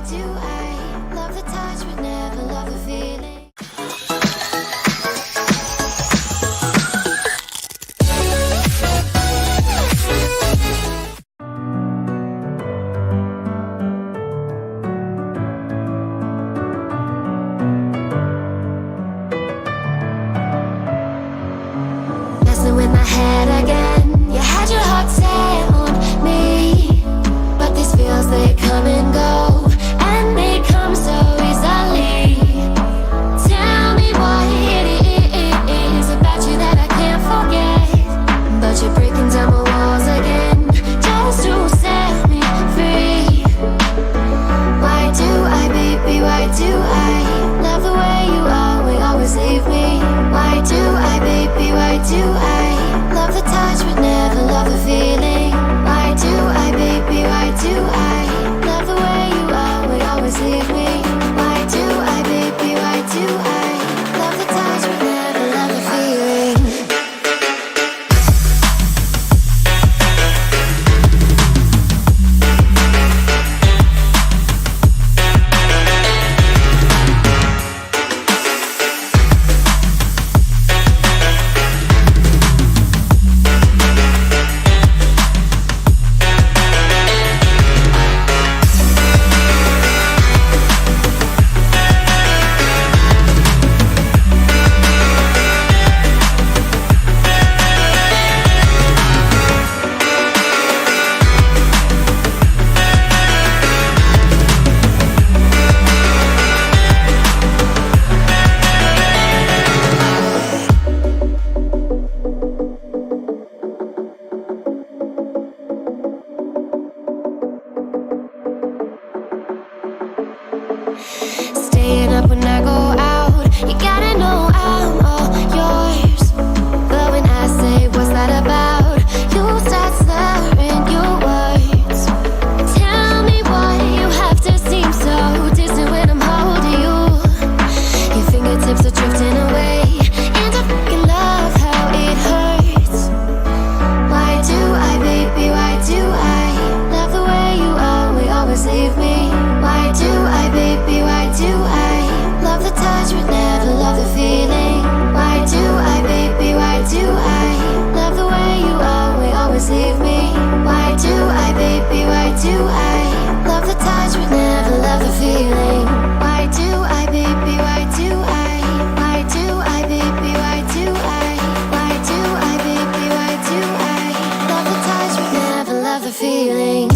do I love the touch but never love the feeling? Messing with my head again. You had your heart set on me, but these feels, they come and go, and they come so easily. Tell me what it is about you that I can't forget, but you're breaking down my walls again, just to set me free. Why do I, baby, why do I love the way you always leave me? Why do I, baby, why do I love the touch but never love the feeling? Why do I, baby, why do I love the way you always leave me? Why do I, baby, why do I love the touch but never love the feeling? Staying up when I go out, you gotta know I'm all yours. But when I say what's that about, you start slurring your words. Tell me why you have to seem so distant when I'm holding you. Your fingertips are drifting away, and I fucking love how it hurts. Why do I, baby, why do I love the way you always leave me? Why do I, baby, why do I love the touch but never love the feeling? Why do I, baby, why do I love the way you always leave me? Why do I, baby, why do I love the touch but never love the feeling? Why do I, baby, why do I? Why do I, baby, why do I? Why do I, baby, why do I love the touch but never love the feeling?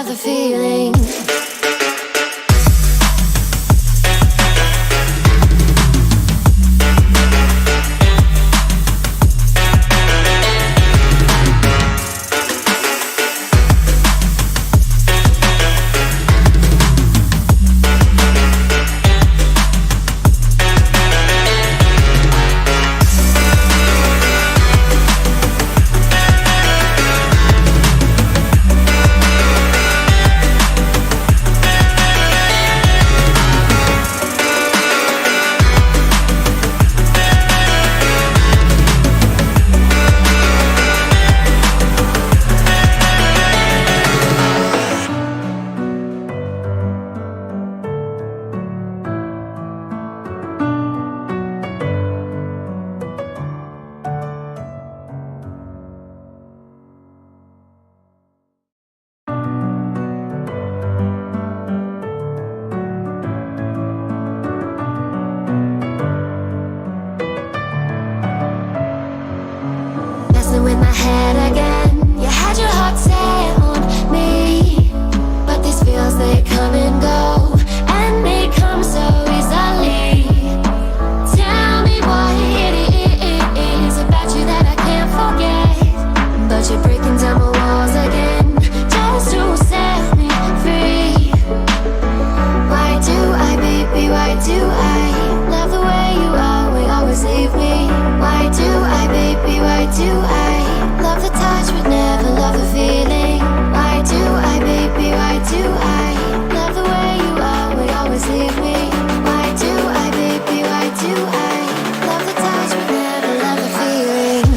the feeling. With my head again, you had your heart set on me, but these feels, they come and go, and they come so easily. Tell me what it is about you that I can't forget, but you're breaking down my walls again, just to set me free. Why do I, baby, why do I love the way you always leave me? Why do I, baby, why do I love the touch but never love the feeling? Why do I, baby, why do I love the way you always leave me? Why do I, baby, why do I love the touch but never love the feeling?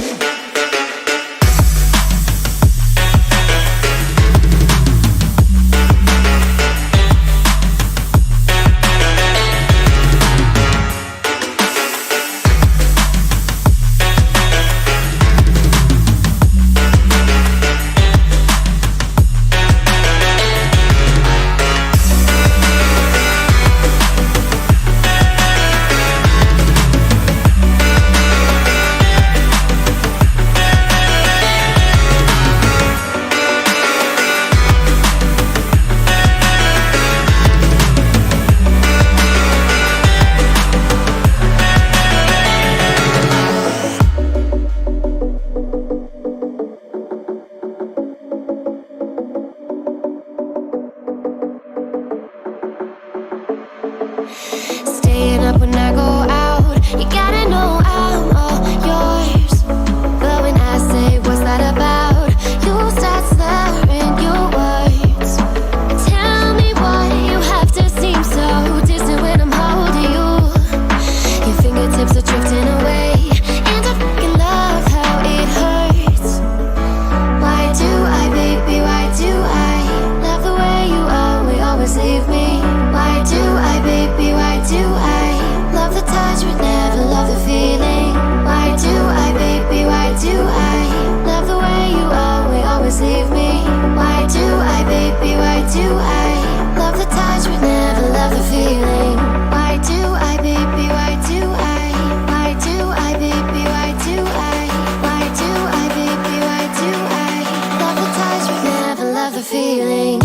Staying up when I go out, you gotta know I'm all yours. But when I say what's that about, you start slurring your words. Tell me why you have to seem so distant when I'm holding you. Your fingertips are drifting away, and I fucking love how it hurts. Why do I, baby, why do I love the way you always leave me? Why do I, baby, why do I love the touch but never love the feeling? Why do I, baby, why do I love the way you always leave me? Why do I, baby, why do I love the touch but never love the feeling? Why do I, baby, why do I? Why do I, baby, why do I? Why do I, baby, why do I love the touch but never love the feeling?